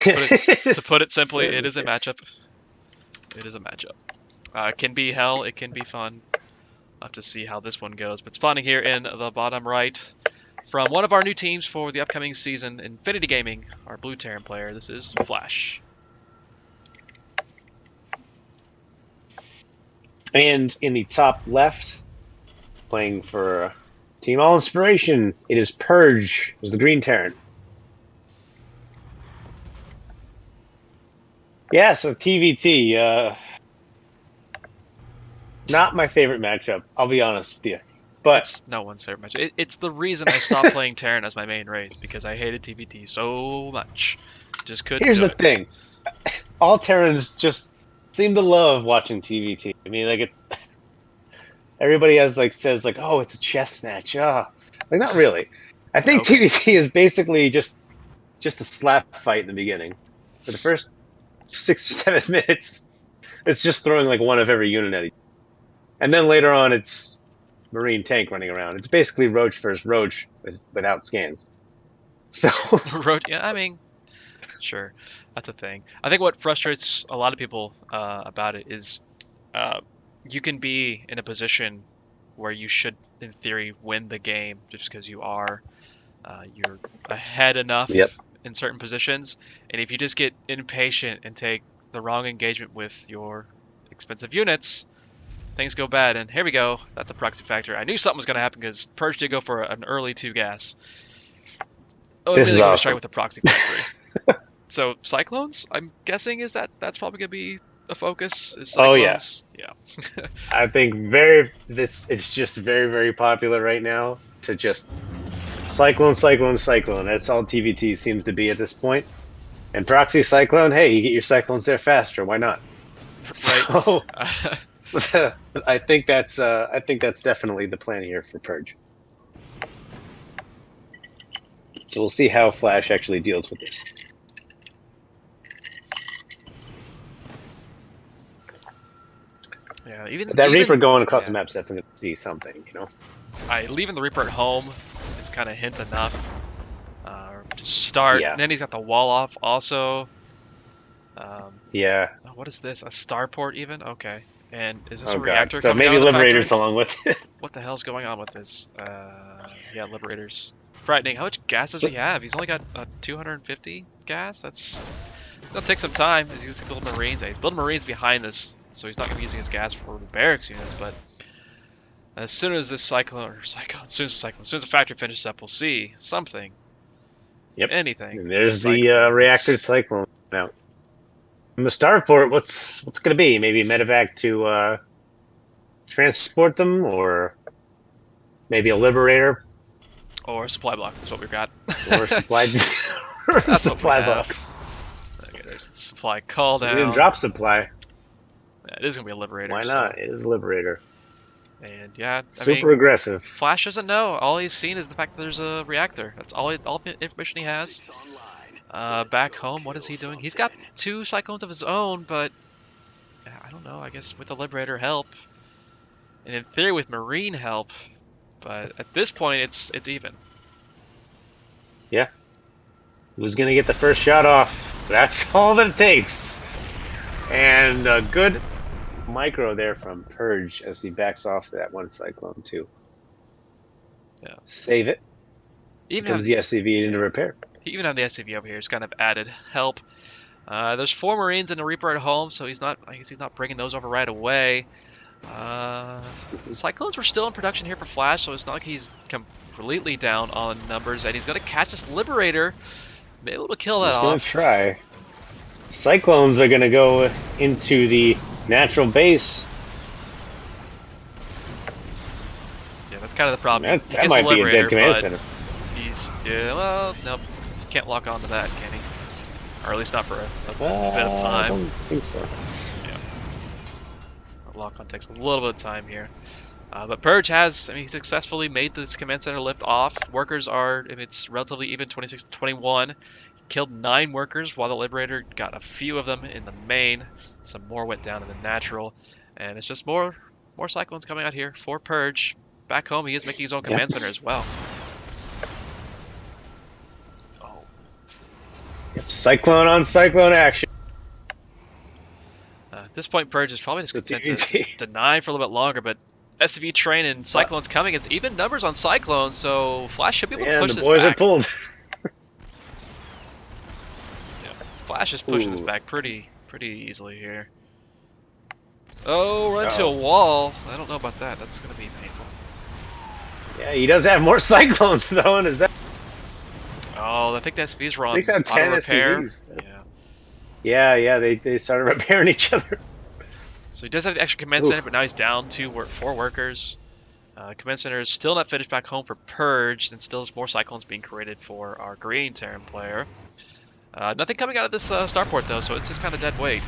To put it simply, it is a Certainly. matchup. It is a matchup. It can be hell. It can be fun. I'll have to see how this one goes. But spawning here in the bottom right from one of our new teams for the upcoming season, Infinity Gaming, our Blue Terran player. This is FlaSh. And in the top left, playing for Team All Inspiration, it is Purge, was the Green Terran. Yeah, so TVT, not my favorite matchup, I'll be honest with you. But It's no one's favorite match. It's the reason I stopped playing Terran as my main race because I hated TVT so much. Just couldn't here's do the it. thing. All Terrans just seem to love watching TVT. I mean, like, it's everybody has like says like, oh, it's a chess match. Like, not really. I think Nope. TVT is basically just a slap fight in the beginning. For the first 6 or 7 minutes, it's just throwing like one of every unit at each. And then later on, it's Marine tank running around. It's basically Roach versus Roach without scans. So Yeah, I mean, sure, that's a thing. I think what frustrates a lot of people about it is uh, you can be in a position where you should, in theory, win the game just because you're ahead yep, enough in certain positions, and if you just get impatient and take the wrong engagement with your expensive units, things go bad. And here we go. That's a proxy factor. I knew something was going to happen because Purge did go for an early 2 gas. Oh, this is immediately going to be starting awesome. with the proxy factory. So Cyclones, I'm guessing that's probably gonna be a focus. Is Oh yeah, Cyclones? Yeah. I think this is just very popular right now to just cyclone. That's all TVT seems to be at this point. And proxy cyclone, hey, you get your cyclones there faster. Why not? Right. So Uh, I think that's definitely the plan here for Purge. So we'll see how FlaSh actually deals with this. yeah. Even But that Reaper even going across the yeah. map is definitely going to see something. Leaving the Reaper at home is kind of hint enough. To start. Yeah, And then he's got the wall off also. yeah. Oh, what is this? A starport even? Okay. And is this Oh a god. reactor So coming out maybe of the factory? Liberators along with it. What the hell's going on with this? Yeah, Liberators. Frightening. How much gas does he have? He's only got 250 gas? That's gonna take some time as he's building Marines. He's building Marines behind this, so he's not gonna be using his gas for the barracks units, but as soon as this as soon as the factory finishes up, we'll see something. Yep. Anything. And there's the reactor Cyclones. cyclone now. From the starport, what's going to be? Maybe medevac to transport them, or maybe a liberator Or supply block is what we've got. or supply That's what we supply have. block. Okay, there's the supply call We didn't down. drop supply. Yeah, it is gonna be a Liberator, Why so. not? It is liberator. And yeah, I Super mean, aggressive. FlaSh doesn't know. All he's seen is the fact that there's a reactor. That's all the information he has. Back home, what is he doing? He's got 2 Cyclones of his own, but I don't know. I guess with the Liberator help, and in theory with Marine help, but at this point it's even. Yeah. Who's going to get the first shot off? That's all that it takes. And a good micro there from Purge as he backs off that one cyclone too. Yeah, Save it. Here even comes have the SCV into yeah, repair. he even have the SCV over here. It's kind of added help. There's 4 Marines and a Reaper at home, so he's not. I guess he's not bringing those over right away. Cyclones were still in production here for FlaSh, so it's not like he's completely down on numbers, and he's going to catch this Liberator, be able to kill that He's going to off. try. Cyclones are going to go into the natural base. Yeah, that's kind of the problem. He That gets a might be a dead Liberator, command but center. well, nope, can't lock onto that, can he? Or at least not for a bit of I time. don't think so. Yeah, a lock on takes a little bit of time here. But Purge has, I mean, he successfully made this command center lift off. Workers are, if it's relatively even, 26 to 21. He killed 9 workers while the Liberator got a few of them in the main. Some more went down in the natural. And it's just more Cyclones coming out here for Purge. Back home, he is making his own Yeah. command center as well. Oh. Cyclone on Cyclone action. At this point, Purge is probably just The content to TNT. just deny for a little bit longer, but SCV train and Cyclone's coming. It's even numbers on Cyclone, so FlaSh should be able to And push the this boys are back. pulled. FlaSh is pushing this Ooh. back pretty easily here. Oh, run to a Uh-oh. wall. I don't know about that. That's going to be painful. Yeah, he does have more Cyclones though in his. Oh, I think the SCVs were They on got auto 10 repair. SPVs. Yeah. Yeah, they started repairing each other. So he does have the extra command Ooh. center, but now he's down to 4 workers. Command center is still not finished back home for Purge, and still more Cyclones being created for our green Terran player. Nothing coming out of this starport though, so it's just kind of dead weight.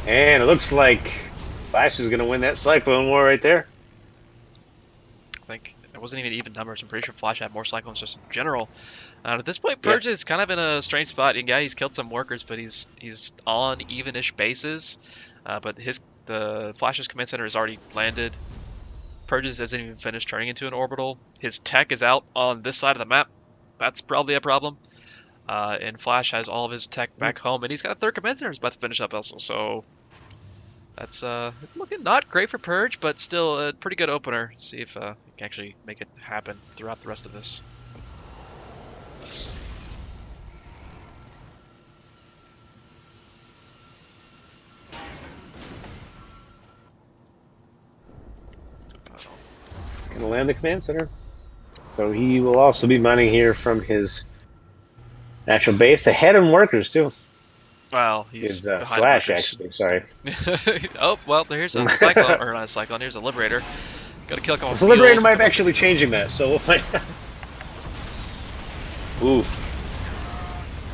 And it looks like FlaSh is going to win that Cyclone war right there. I think it wasn't even numbers. I'm pretty sure FlaSh had more Cyclones just in general. At this point, Purge is kind of in a strange spot. Yeah, he's killed some workers, but he's on even-ish bases. But the FlaSh's command center has already landed. Purge hasn't even finished turning into an orbital. His tech is out on this side of the map. That's probably a problem. And FlaSh has all of his tech back home, and he's got a 3rd command center he's about to finish up also. So that's looking not great for Purge, but still a pretty good opener. See if he can actually make it happen throughout the rest of this. Going to land the command center. So he will also be mining here from his natural base. Ahead in workers, too. Well, he's His behind FlaSh, workers. actually. Sorry. Oh, well, here's a Cyclone, or not a Cyclone, here's a Liberator. Gotta kill a couple The Liberator mules, might couple actually civilians. changing that, so we'll find out. Ooh.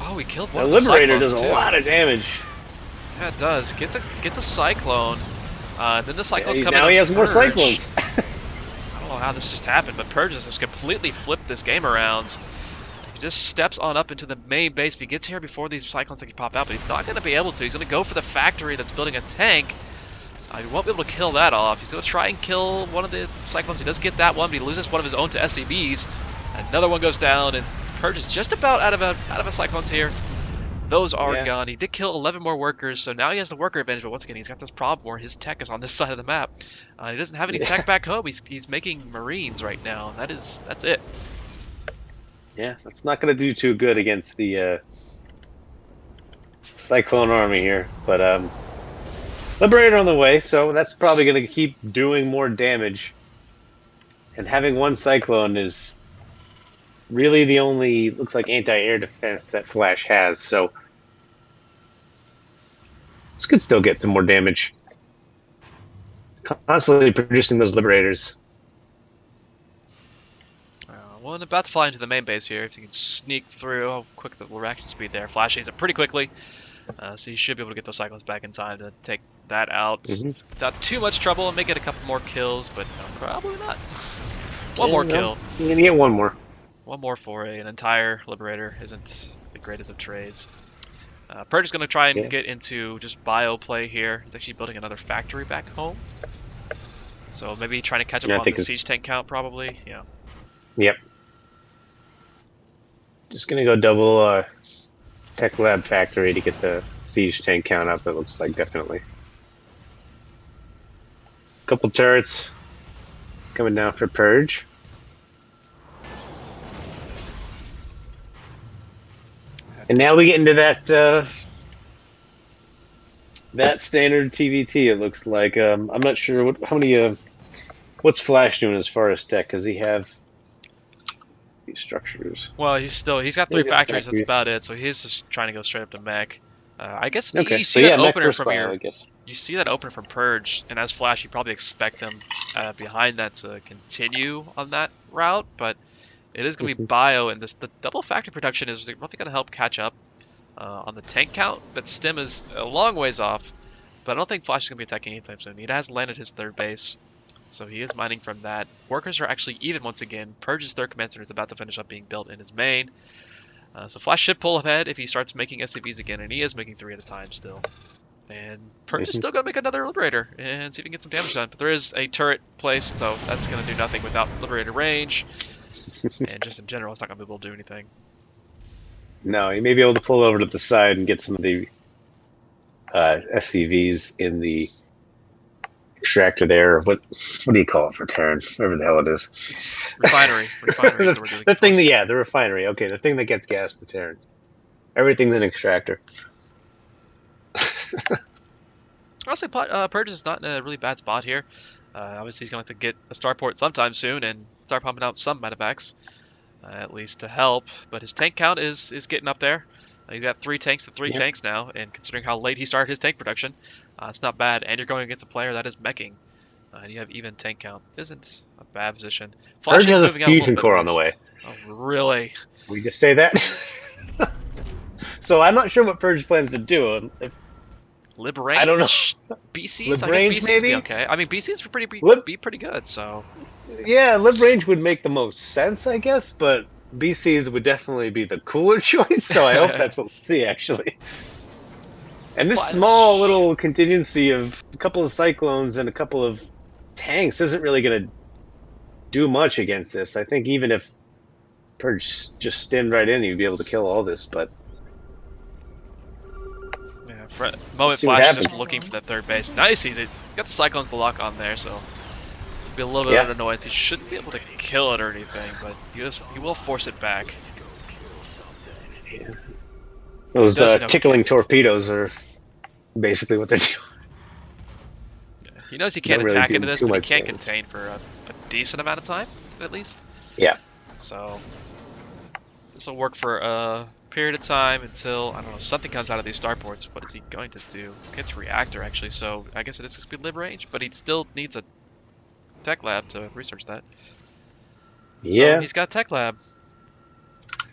Oh, we killed The one of the Liberator Cyclones, does a too. lot of damage. Yeah, it does. Gets a Cyclone. Then the Cyclone's coming now up he has more Purge. Cyclones. I don't know how this just happened, but Purge has just completely flipped this game around. He just steps on up into the main base. If he gets here before these Cyclones can pop out, but he's not going to be able to. He's going to go for the factory that's building a tank. He won't be able to kill that off. He's going to try and kill one of the Cyclones. He does get that one, but he loses one of his own to SCVs. Another one goes down, and Purge is just about out of a Cyclones here. Those are gone. He did kill 11 more workers, so now he has the worker advantage, but once again, he's got this problem where his tech is on this side of the map. He doesn't have any tech back home. He's making Marines right now, and that's it. Yeah, that's not going to do too good against the Cyclone army here. But Liberator on the way, so that's probably going to keep doing more damage. And having one Cyclone is really the only, looks like, anti-air defense that FlaSh has, so this could still get some more damage. Constantly producing those Liberators. Well, about to fly into the main base here. If you can sneak through, how quick the reaction speed there. FlaSh needs it pretty quickly, so you should be able to get those Cyclones back in time to take that out without too much trouble and make it a couple more kills, but no, probably not. One more kill. You're going to get one more. One more for an entire Liberator isn't the greatest of trades. Purge is going to try and get into just bio play here. He's actually building another factory back home. So maybe trying to catch up on the siege tank count, probably. Yeah. Yep. Just going to go double Tech Lab Factory to get the siege tank count up, it looks like, definitely. Couple turrets coming down for Purge. And now we get into that standard TVT. It looks like I'm not sure what's FlaSh doing as far as tech. Does he have these structures? Well, he's got 3 factories. That's about it. So he's just trying to go straight up to mech. I guess Okay. you see that opener from you see that opener from Purge, and as FlaSh, you probably expect him behind that to continue on that route, but it is going to be bio, and the double factory production is probably going to help catch up on the tank count. But Stim is a long ways off, but I don't think FlaSh is going to be attacking anytime soon. He has landed his 3rd base, so he is mining from that. Workers are actually even once again. Purge's 3rd command center is about to finish up being built in his main. So FlaSh should pull ahead if he starts making SCVs again, and he is making 3 at a time still. And Purge is still going to make another Liberator and see if he can get some damage done. But there is a turret placed, so that's going to do nothing without Liberator range. And just in general, it's not going to be able to do anything. No, he may be able to pull over to the side and get some of the SCVs in the extractor there. What do you call it for Terran? Whatever the hell it is. It's refinery. Refinery is the word you're looking The for. thing that, the refinery. Okay, the thing that gets gas for Terrans. Everything's an extractor. I'll say Purge is not in a really bad spot here. Obviously, he's going to have to get a starport sometime soon and start pumping out some medevacs, at least to help. But his tank count is getting up there. He's got 3 tanks to 3 tanks now, and considering how late he started his tank production, it's not bad. And you're going against a player that is meching, and you have even tank count. Isn't a bad position. Purge has a moving out a little fusion bit core at on the way. least. Oh, really? We just say that. So I'm not sure what Purge plans to do. Lib range? I don't know. BCs? Lib I range, guess BCs maybe? be okay. I mean, BCs would be pretty good, so... Yeah, lib range would make the most sense, I guess, but BCs would definitely be the cooler choice, so I hope that's what we'll see, actually. And this small little contingency of a couple of Cyclones and a couple of tanks isn't really going to do much against this. I think even if Purge just stemmed right in, you'd be able to kill all this, but... Yeah, for a moment, See what FlaSh is just happens. looking for that third base. Now he sees it. Got the Cyclones to lock on there, so it'll be a little bit of an annoyance. He shouldn't be able to kill it or anything, but he will force it back. Yeah. Those tickling torpedoes are basically what they're doing. Yeah. He knows he can't Don't really attack do into this, too but he much can damage. contain for a decent amount of time, at least. Yeah. So this will work for a period of time until, I don't know, something comes out of these starports. What is he going to do? Gets reactor, actually, so I guess it is going to be lib range, but he still needs a tech lab to research that. Yeah. So he's got tech lab.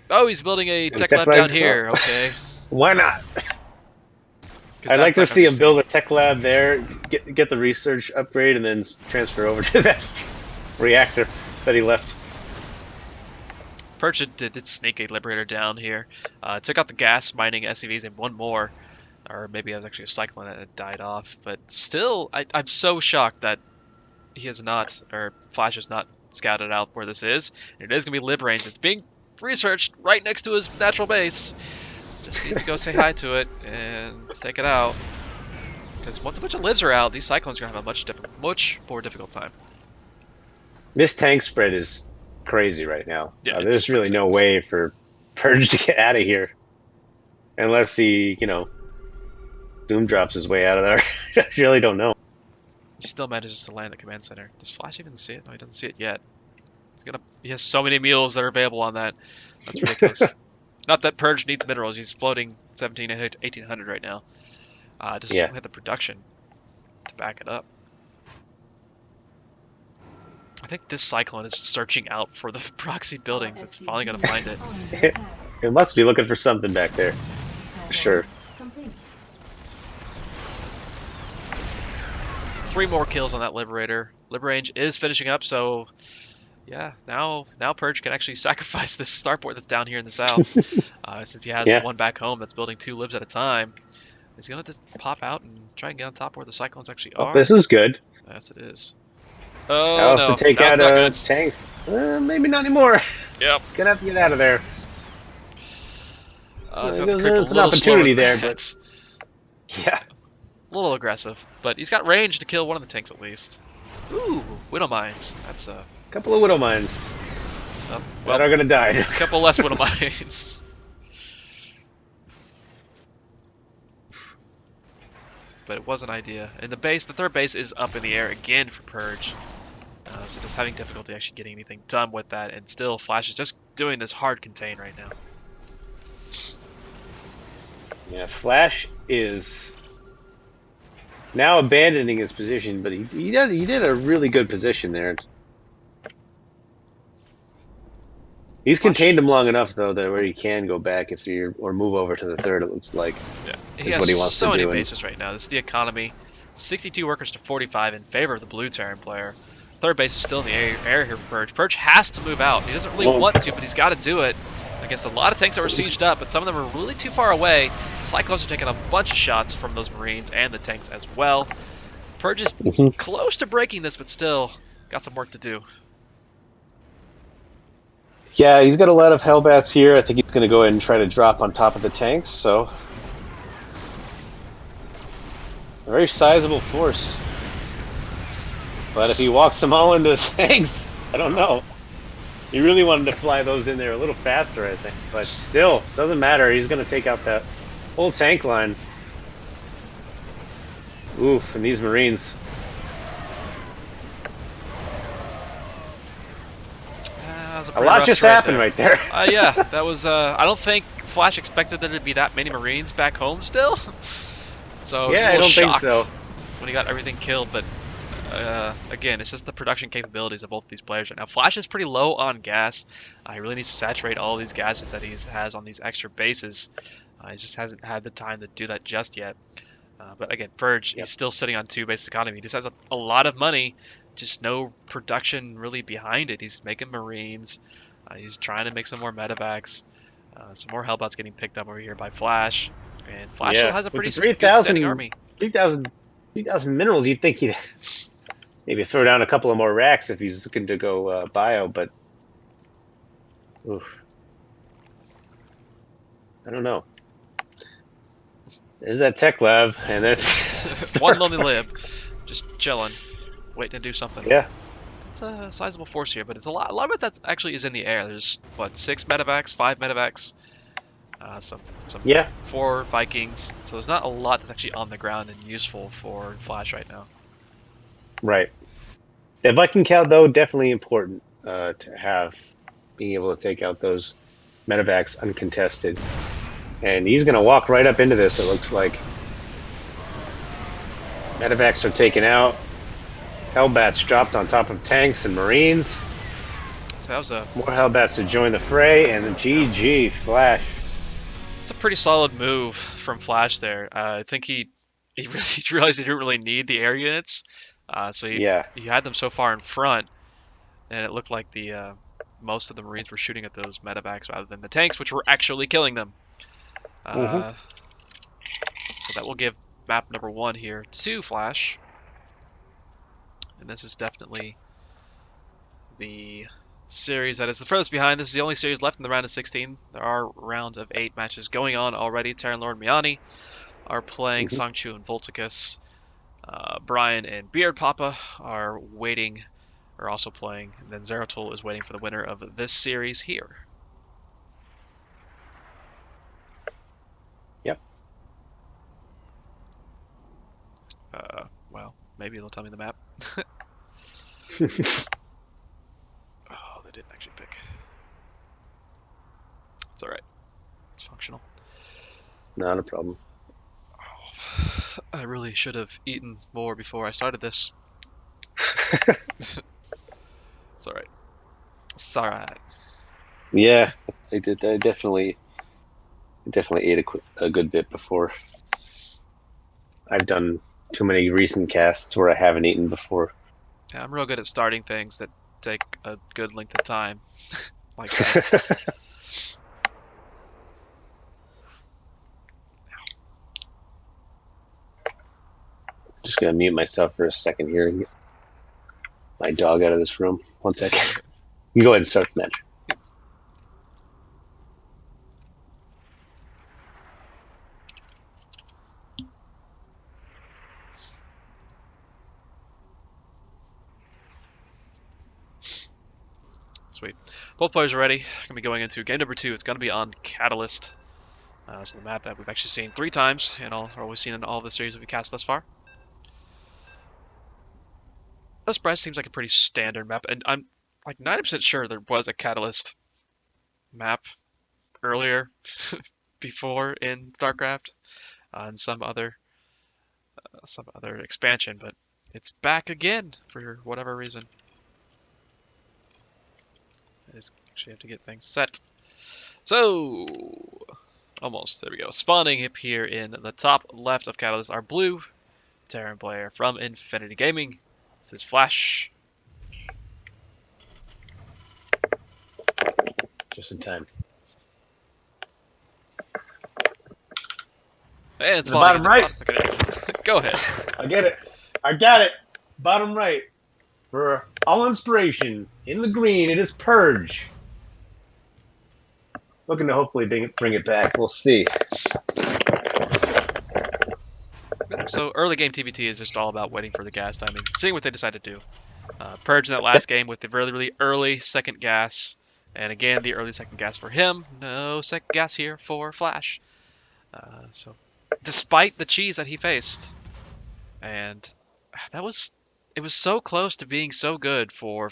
Oh, he's building a tech lab down here. Okay. Why not? 'Cause I'd like to that's not see gonna him build a tech lab there, get the research upgrade, and then transfer over to that reactor that he left. Purge did sneak a Liberator down here. Took out the gas mining SCVs and one more. Or maybe it was actually a Cyclone that had died off. But still, I'm so shocked that he has not, or FlaSh has not scouted out where this is. And it is going to be lib range. It's being researched right next to his natural base. Just needs to go say hi to it and take it out. Because once a bunch of libs are out, these Cyclones are going to have a much more difficult time. This tank spread is crazy right now. Yeah, there's really no way for Purge to get out of here. Unless he, Doom drops his way out of there. I really don't know. He still manages to land the command center. Does FlaSh even see it? No, he doesn't see it yet. He has so many mules that are available on that. That's ridiculous. Not that Purge needs minerals. He's floating 1700 to 1800 right now. Just don't have the production to back it up. I think this Cyclone is searching out for the proxy buildings. It's finally going to find it. It must be looking for something back there. For sure. 3 more kills on that Liberator. Lib range is finishing up, so yeah, now Purge can actually sacrifice this starport that's down here in the south. Since he has the one back home that's building 2 libs at a time. He's going to just pop out and try and get on top where the Cyclones actually are. This is good. Yes, it is. Oh, no. To take That's out not a good. tank. Maybe not anymore. Yep. Gonna have to get out of there. He's got the creep a There's an little opportunity slower. there, but yeah. A little aggressive, but he's got range to kill one of the tanks at least. Ooh, Widow Mines. That's a couple of Widow Mines that are gonna die. A couple less Widow Mines. But it was an idea. And the third base is up in the air again for Purge. So just having difficulty actually getting anything done with that. And still, FlaSh is just doing this hard contain right now. Yeah, FlaSh is now abandoning his position, but he did a really good position there. He's contained him long enough though that where he can go back or move over to the third. It looks like. Yeah, he has so many bases right now. This is the economy. 62 workers to 45 in favor of the blue Terran player. Third base is still in the air here for Purge. Purge has to move out. He doesn't really want to, but he's got to do it. The against a lot of tanks that were sieged up, but some of them are really too far away. Cyclones are taking a bunch of shots from those Marines and the tanks as well. Purge is close to breaking this, but still got some work to do. Yeah, he's got a lot of Hellbats here. I think he's going to go ahead and try to drop on top of the tanks, so... A very sizable force. But if he walks them all into the tanks, I don't know. He really wanted to fly those in there a little faster, I think. But still, doesn't matter. He's going to take out that whole tank line. Oof, and these Marines. That was A lot just happened right there. Yeah, that was... I don't think FlaSh expected there to be that many Marines back home still. So yeah, I don't think so. When he got everything killed, but again, it's just the production capabilities of both these players right now. FlaSh is pretty low on gas. He really needs to saturate all these gases that he has on these extra bases. He just hasn't had the time to do that just yet. But again, Purge, he's still sitting on 2 base economy. He just has a lot of money, just no production really behind it. He's making Marines. He's trying to make some more medevacs. Some more Hellbots getting picked up over here by FlaSh. And FlaSh still has a pretty good standing army. 3,000 minerals, you'd think he'd maybe throw down a couple of more racks if he's looking to go bio, but... Oof. I don't know. There's that tech lab, and that's... One lonely lib, just chilling, waiting to do something. Yeah. It's a sizable force here, but it's a lot of it that actually is in the air. There's, what, 6 medevacs, 5 medevacs, some 4 Vikings. So there's not a lot that's actually on the ground and useful for FlaSh right now. Right. The Viking count, though, definitely important to have, being able to take out those medevacs uncontested. And he's going to walk right up into this, it looks like. Medevacs are taken out. Hellbats dropped on top of tanks and Marines. So that was more Hellbats to join the fray, and the GG FlaSh. It's a pretty solid move from FlaSh there. I think he really realized he didn't really need the air units. So he had them so far in front, and it looked like the most of the Marines were shooting at those medevacs rather than the tanks, which were actually killing them. So that will give map number 1 here to FlaSh. And this is definitely the series that is the furthest behind. This is the only series left in the round of 16. There are rounds of 8 matches going on already. Terran Lord Miani are playing Sangchu and Volticus. Brian and Beard Papa are also playing. And then Zeratul is waiting for the winner of this series here. Yep. Well, maybe they'll tell me the map. Oh, they didn't actually pick. It's alright. It's functional. Not a problem. Oh, I really should have eaten more before I started this. It's alright. It's alright. Yeah, I did. I definitely ate a good bit before. I've done too many recent casts where I haven't eaten before. Yeah, I'm real good at starting things that take a good length of time. Like that. Just gonna mute myself for a second here and get my dog out of this room. 1 second. You go ahead and start the match. Sweet. Both players are ready. Going to be going into game number 2. It's going to be on Catalyst. So the map that we've actually seen 3 times, and we've seen in all the series that we cast thus far. This Brest seems like a pretty standard map, and I'm like 90% sure there was a Catalyst map earlier before in StarCraft and some other expansion, but it's back again for whatever reason. I just actually have to get things set. So, almost, there we go. Spawning up here in the top left of Catalyst, our blue Terran player from Infinity Gaming. This is FlaSh. Just in time. And The spawning bottom right. Okay, go ahead. I get it. I got it. Bottom right. For all inspiration, in the green, it is Purge. Looking to hopefully bring it back. We'll see. So early game TBT is just all about waiting for the gas timing, seeing what they decide to do. Purge in that last game with the really, really early second gas. And again, the early second gas for him. No second gas here for FlaSh. So, despite the cheese that he faced, and it was so close to being so good for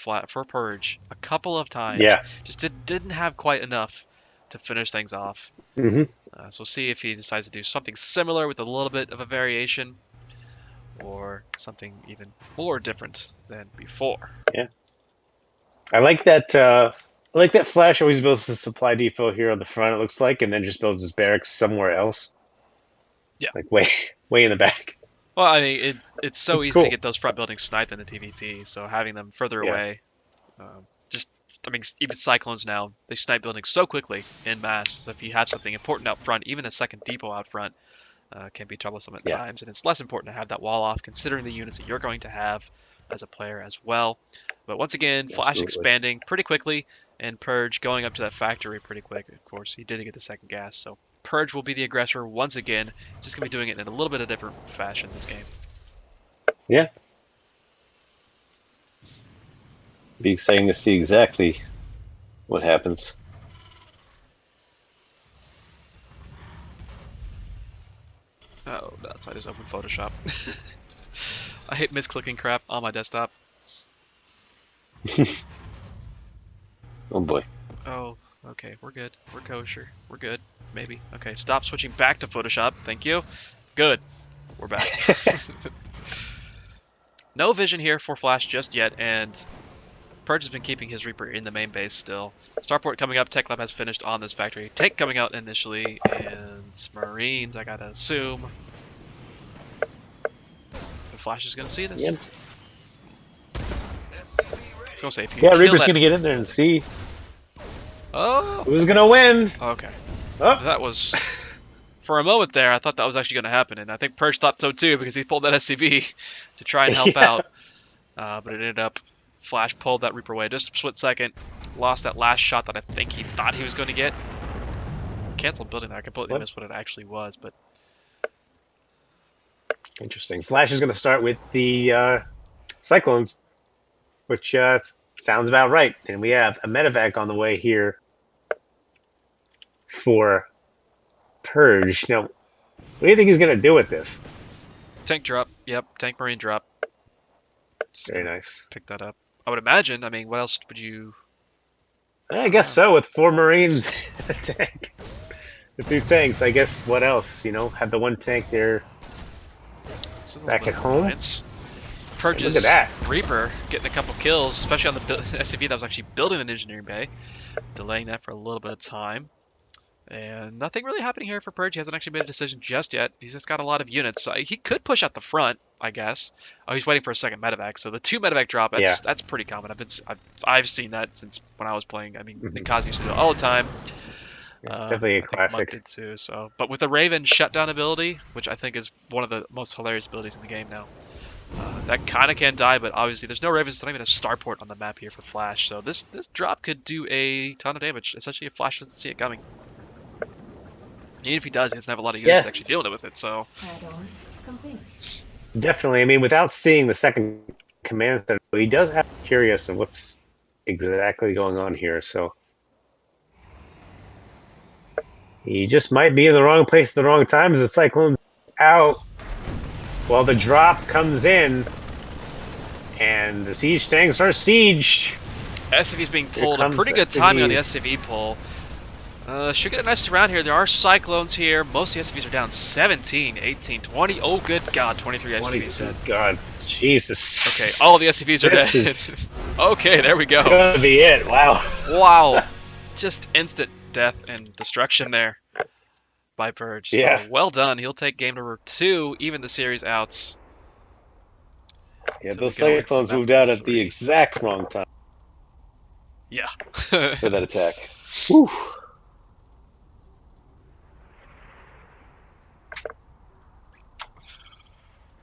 Purge a couple of times. Yeah. Just didn't have quite enough to finish things off. Mm-hmm. So we'll see if he decides to do something similar with a little bit of a variation, or something even more different than before. Yeah. I like that. I like that FlaSh always builds his supply depot here on the front. It looks like, and then just builds his barracks somewhere else. Yeah. Like way in the back. Well, I mean, it's so easy Cool. to get those front buildings sniped in the TVT, so having them further away, I mean, even Cyclones now, they snipe buildings so quickly in mass, so if you have something important out front, even a second depot out front, can be troublesome at times, and it's less important to have that wall off, considering the units that you're going to have as a player as well. But once again, FlaSh expanding pretty quickly, and Purge going up to that factory pretty quick. Of course, he did get the second gas, so Purge will be the aggressor once again. Just going to be doing it in a little bit of different fashion this game. Yeah. Be exciting to see exactly what happens. Oh, nuts. I just opened Photoshop. I hate misclicking crap on my desktop. Oh boy. Oh, okay, we're good. We're kosher. We're good. Maybe. Okay, stop switching back to Photoshop. Thank you. Good. We're back. No vision here for FlaSh just yet, and Purge has been keeping his Reaper in the main base still. Starport coming up. Tech Lab has finished on this factory. Tank coming out initially, and Marines, I gotta assume. The FlaSh is gonna see this. Yep. I was gonna say, if you Yeah, kill Reaper's that... gonna get in there and see Oh! who's gonna win. Okay. Oh. That was... For a moment there, I thought that was actually going to happen, and I think Purge thought so too, because he pulled that SCV to try and help out. But it ended up, FlaSh pulled that Reaper away just a split second, lost that last shot that I think he thought he was going to get. Canceled building there, I completely missed what it actually was, but... Interesting. FlaSh is going to start with the Cyclones, which sounds about right. And we have a medevac on the way here for Purge. Now, what do you think he's going to do with this? Tank drop. Yep, tank marine drop. Very nice. Pick that up. I would imagine. I mean, what else would you... I guess so, with 4 Marines and a tank. The 2 tanks, I guess, what else? You know, have the 1 tank there back at home. Purge's Look at that. Reaper getting a couple kills, especially on the SCV that was actually building an engineering bay. Delaying that for a little bit of time. And nothing really happening here for Purge. He hasn't actually made a decision just yet. He's just got a lot of units. So he could push out the front, I guess. Oh, he's waiting for a second medevac. So the 2 medevac drop, that's pretty common. I've seen that since when I was playing. I mean, Nikazi used to do it all the time. Definitely a classic. Did too, so. But with the Raven shutdown ability, which I think is one of the most hilarious abilities in the game now, that kind of can die, but obviously there's no Ravens. There's not even a starport on the map here for FlaSh. So this drop could do a ton of damage, especially if FlaSh doesn't see it coming. Even if he does, he doesn't have a lot of units actually dealing with it, so... Definitely. I mean, without seeing the second command center, he does have curious of what's exactly going on here, so... He just might be in the wrong place at the wrong time as the Cyclone's out while the drop comes in, and the siege tanks are sieged. SCV's being pulled. A pretty good timing on the SCV pull. Should get a nice round here. There are Cyclones here. Most of the SCVs are down 17, 18, 20. Oh, good God. 23 SCVs dead. God. Jesus. Okay, all the SCVs are dead. Okay, there we go. That's gonna be it. Wow. Wow. Just instant death and destruction there by Purge. Yeah. So, well done. He'll take game number 2, even the series outs. Yeah, those Cyclones moved out at the exact wrong time. Yeah. For that attack. Whew.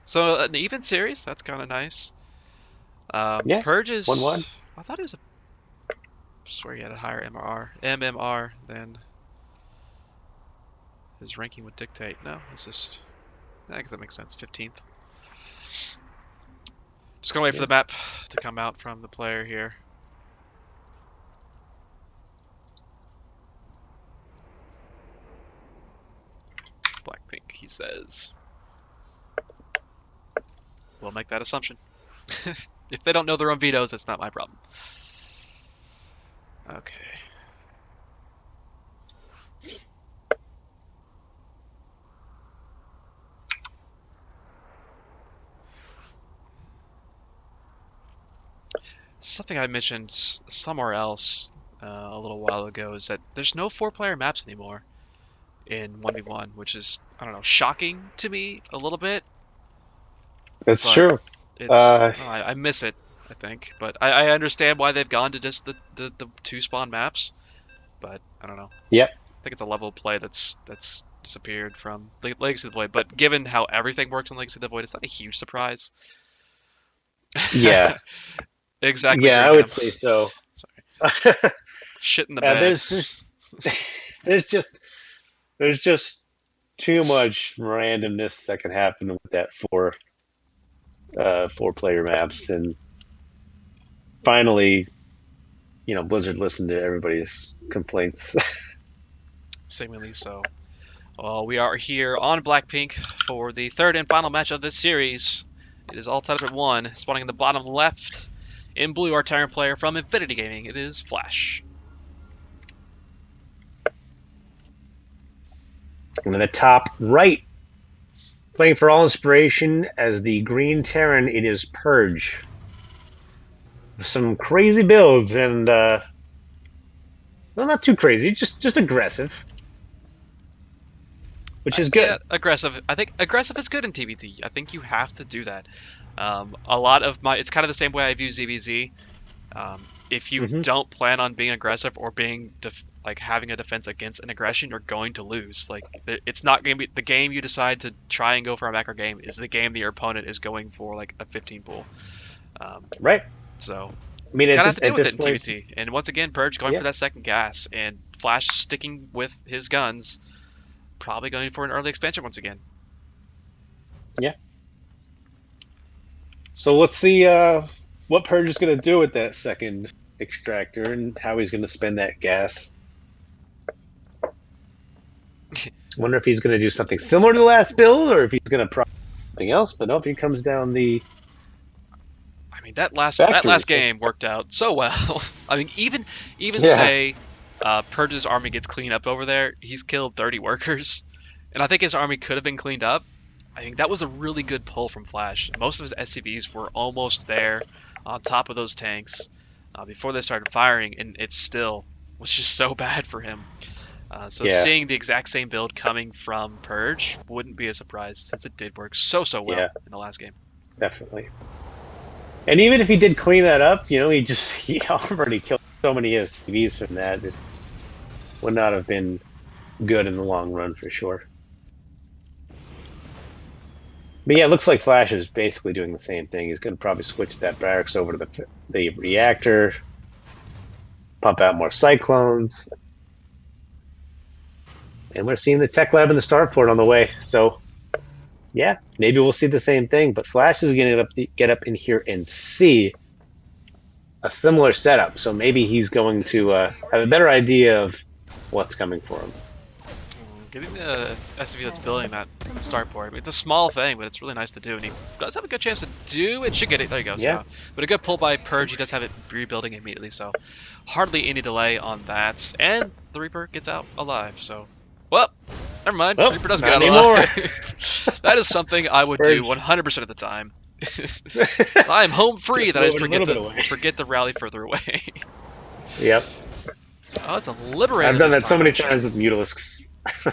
So an even series, that's kind of nice. Yeah, Purge 1-1. is. I thought it was a. I swear he had a higher MMR than his ranking would dictate. No, it's just. I guess that makes sense. 15th. Just gonna wait for Yeah. the map to come out from the player here. Blackpink, he says. We'll make that assumption. If they don't know their own vetoes, it's not my problem. Okay. Something I mentioned somewhere else a little while ago is that there's no 4-player maps anymore in 1v1, which is, I don't know, shocking to me a little bit, That's but true. it's, I miss it, I think. But I understand why they've gone to just the 2 spawn maps, but I don't know. Yep. I think it's a level of play that's disappeared from Legacy of the Void. But given how everything works in Legacy of the Void, it's not a huge surprise. Yeah. Exactly, Yeah, Green I would Cam. say so. Sorry. Shit in the bed. There's just there's just too much randomness that can happen with that 4-player maps, and finally, Blizzard listened to everybody's complaints. Seemingly so. Well, we are here on Blackpink for the third and final match of this series. It is all tied up at 1. Spawning in the bottom left, in blue, our Tyrant player from Infinity Gaming. It is FlaSh. And in the top right, playing for all inspiration as the Green Terran, it is Purge. Some crazy builds, and well, not too crazy, just aggressive, which is good. Yeah, aggressive. I think aggressive is good in TBT. I think you have to do that. A lot of it's kind of the same way I view ZVZ. If you don't plan on being aggressive or being like having a defense against an aggression, you're going to lose. Like it's not going to be the game you decide to try and go for a macro game is the game that your opponent is going for like a 15 pool. Right. So I mean, kind of have to deal with it in point, TBT. And once again, Purge going for that second gas and FlaSh sticking with his guns, probably going for an early expansion once again. Yeah. So let's see what Purge is going to do with that second extractor and how he's going to spend that gas. Wonder if he's going to do something similar to the last build, or if he's going to try something else. But no, if he comes down the. I mean, that last game worked out so well. I mean, even say Purge's army gets cleaned up over there, he's killed 30 workers, and I think his army could have been cleaned up. I think that was a really good pull from FlaSh. Most of his SCVs were almost there on top of those tanks before they started firing, and it still was just so bad for him. So seeing the exact same build coming from Purge wouldn't be a surprise since it did work so well in the last game. Definitely. And even if he did clean that up, he already killed so many SCVs from that. It would not have been good in the long run for sure. But yeah, it looks like FlaSh is basically doing the same thing. He's going to probably switch that barracks over to the reactor, pump out more cyclones. And we're seeing the tech lab and the starport on the way. So, yeah, maybe we'll see the same thing. But FlaSh is going to get up in here and see a similar setup. So maybe he's going to have a better idea of what's coming for him. Getting the SCV that's building that starport, I mean, it's a small thing, but it's really nice to do, and he does have a good chance to do it. Should get it. There you go. Yeah. So, but a good pull by Purge. He does have it rebuilding immediately, so hardly any delay on that. And the Reaper gets out alive. So, well, never mind. Oh, Reaper does get out alive. That is something I would do 100% of the time. I am home free. That I just forget the rally further away. Yep. Oh, it's a liberator. I've done that so many times with Mutalisks.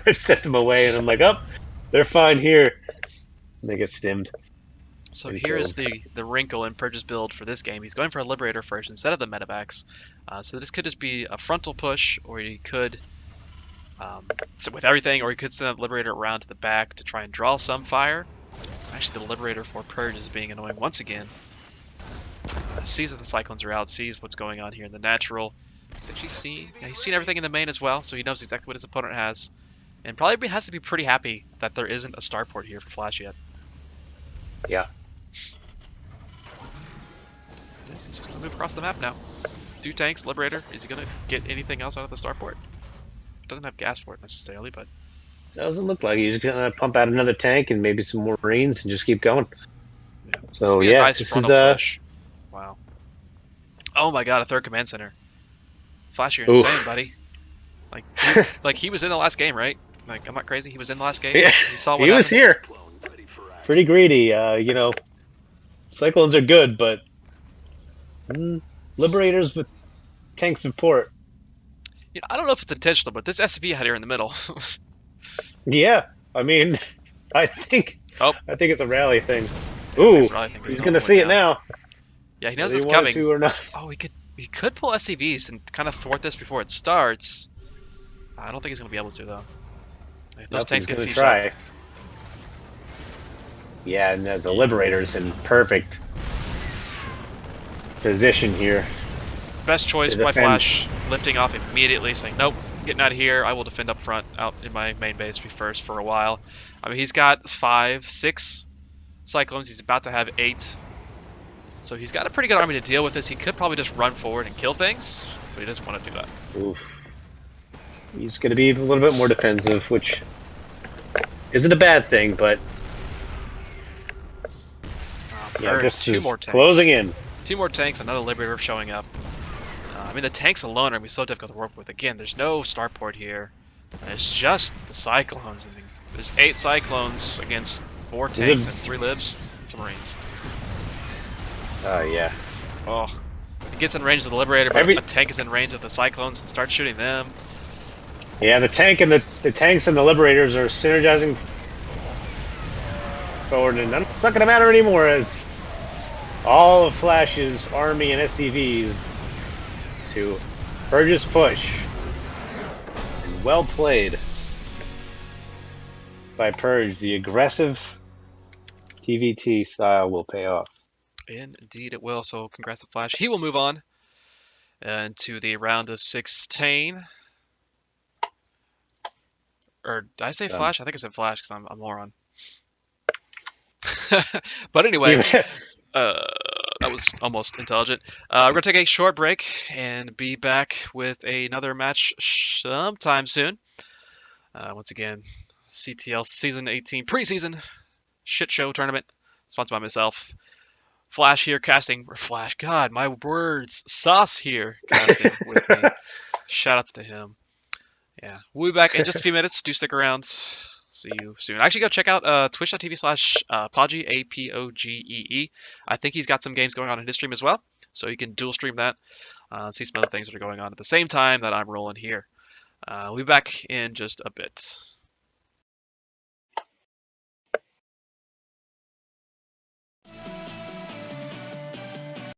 I've set them away, and I'm like, oh, they're fine here. And they get stimmed. So here is the wrinkle in Purge's build for this game. He's going for a Liberator first instead of the Medevacs. So this could just be a frontal push, or he could, with everything, or he could send a Liberator around to the back to try and draw some fire. Actually, the Liberator for Purge is being annoying once again. Sees that the Cyclones are out, sees what's going on here in the natural. He's actually seen, yeah, he's seen everything in the main as well, so he knows exactly what his opponent has. And probably has to be pretty happy that there isn't a starport here for FlaSh yet. Yeah. He's just gonna move across the map now. 2 tanks, Liberator. Is he gonna get anything else out of the starport? Doesn't have gas for it necessarily, but Doesn't look like he's gonna pump out another tank and maybe some more Marines and just keep going. yeah. So a yeah, nice this frontal is push. Wow. Oh my god, a 3rd command center. FlaSh, you're Oof. insane, buddy. Like he was in the last game, right? Like, I'm not crazy. He was in the last game. Yeah, He saw what he happened. was here. Pretty greedy. You know, Cyclones are good, but Liberators with tank support. You know, I don't know if it's intentional, but this SCV had here in the middle. Yeah, I mean, I think Oh. it's a rally thing. Ooh, That's what I think he's going gonna see it down. now. Yeah, he knows Whether it's he wanted coming. to or not. Oh, he could pull SCVs and kind of thwart this before it starts. I don't think he's gonna be able to though. If those tanks get siege try. up. Yeah, and the Liberator's in perfect position here. Best choice To by defend. FlaSh, lifting off immediately, saying, nope, getting out of here. I will defend up front, out in my main base first for a while. I mean, he's got 5, 6 Cyclones. He's about to have 8. So he's got a pretty good army to deal with this. He could probably just run forward and kill things, but he doesn't want to do that. Oof. He's going to be a little bit more defensive, which isn't a bad thing, but yeah, just 2 more tanks. closing in. 2 more tanks, another Liberator showing up. I mean, the tanks alone are going to be so difficult to work with. Again, there's no starport here. It's just the Cyclones. I mean, there's 8 Cyclones against 4 tanks and 3 Libs and some Marines. Yeah. Oh, it gets in range of the Liberator, but a tank is in range of the Cyclones and starts shooting them. Yeah, the tank and the tanks and the Liberators are synergizing forward, and it's not going to matter anymore as all of FlaSh's army and SCVs to Purge's push. And well played by Purge. The aggressive TVT style will pay off. Indeed it will, so congrats to FlaSh. He will move on into the round of 16. Or did I say FlaSh? I think I said FlaSh because I'm a moron. But anyway, that was almost intelligent. We're going to take a short break and be back with another match sometime soon. Once again, CTL Season 18 preseason shit show tournament, sponsored by myself. FlaSh here casting, or FlaSh, God, my words, Sauce here casting with me. Shoutouts to him. Yeah, we'll be back in just a few minutes. Do stick around. See you soon. Actually, go check out twitch.tv/Pogee, APOGEE. I think he's got some games going on in his stream as well, so you can dual stream that. See some other things that are going on at the same time that I'm rolling here. We'll be back in just a bit.